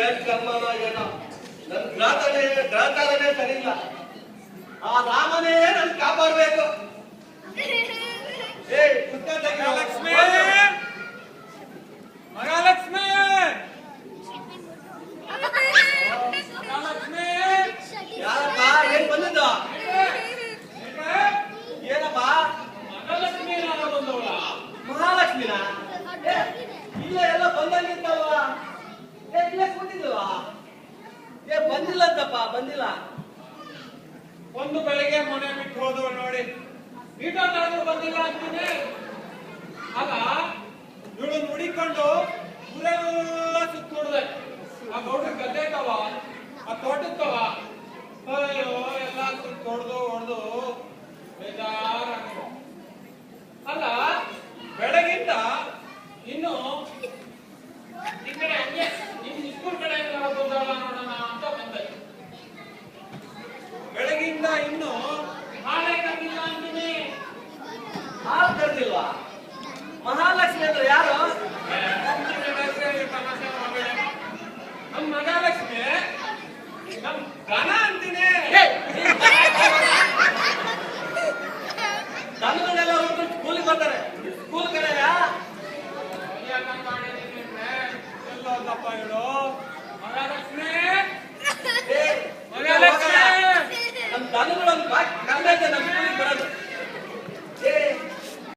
ಏನ್ ಕರ್ಮನ ಏನೋ ನನ್ ಗ್ರಹಚಾರನೇ ಸರಿ ಇಲ್ಲ. ಆ ರಾಮನೇ ನನ್ ಕಾಪಾಡ್ಬೇಕು. ಮಹಾಲಕ್ಷ್ಮಿ ಮಹಾಲಕ್ಷ್ಮಿ ಮಹಾಲಕ್ಷ್ಮಿ ಯಾರಪ್ಪ ಏನ್ ಬಂದಿದ್ದು? ಏನಪ್ಪ ಮಹಾಲಕ್ಷ್ಮಿ ಬಂದವಳ? ಮಹಾಲಕ್ಷ್ಮಿನ ಇಲ್ಲ ಎಲ್ಲ ಬಂದಂಗಿತ್ತಲ್ವಾ? ಇಲ್ಲೇ ಕೂತಿದ್ಲ್ವಾ? ಬಂದಿಲ್ಲ ಅಂತಪ್ಪ, ಬಂದಿಲ್ಲ. ಒಂದು ಬೆಳಿಗ್ಗೆ ಮನೆ ಬಿಟ್ಟು ಹೋದವಳು ನೋಡಿ, ಈಟೊಂದಾದ್ರೂ ಬಂದಿಲ್ಲ ಅಂತೀನಿ. ಆಗ ಇವಳು ನುಡಿಕೊಂಡು ಊರೆಲ್ಲ ಸುತ್ತ ನೋಡಿದೆ. ಆ ಗೌಡ್ರ ಗದ್ದೆ ಇತ್ತವ, ಆ ತೋಟಕ್ಕವ, ಅಯ್ಯೋ ಎಲ್ಲ ಸುತ್ತ ಹೊಡೆದು ಬೇಜಾರಾಗಿದೆ. ಅಲ್ಲ ಬೆಳಗಿಂದ ಇನ್ನು ಈ ಕಡೆ ಹಂಗೆ ನಿಮ್ ಸ್ಕೂಲ್ ಕಡೆ ಬಂದವಳ ನೋಡೋಣ ಅಂತ ಬಂದೆ. ಬೆಳಗಿಂದ ಇನ್ನು ಹಾಳೆ ಕರ್ದಿಲ್ಲ ಅಂತೀನಿ. ಹಾಲು ಕರ್ದಿಲ್ವಾ? ಮಹಾಲಕ್ಷ್ಮಿ ಅಂದ್ರೆ ಯಾರು? ನಮ್ ಮಹಾಲಕ್ಷ್ಮಿ ನಮ್ ಗಣ ಅಂತೀನಿ. ದನಗಳೆಲ್ಲ ಹೋಗ್ಬಿಟ್ಟು ಸ್ಕೂಲಿಗೆ ಬರ್ತಾರೆ. ಸ್ಕೂಲ್ ಕಡೆಯಾ? ಎಲ್ಲೋದಪ್ಪ ಹೇಳು?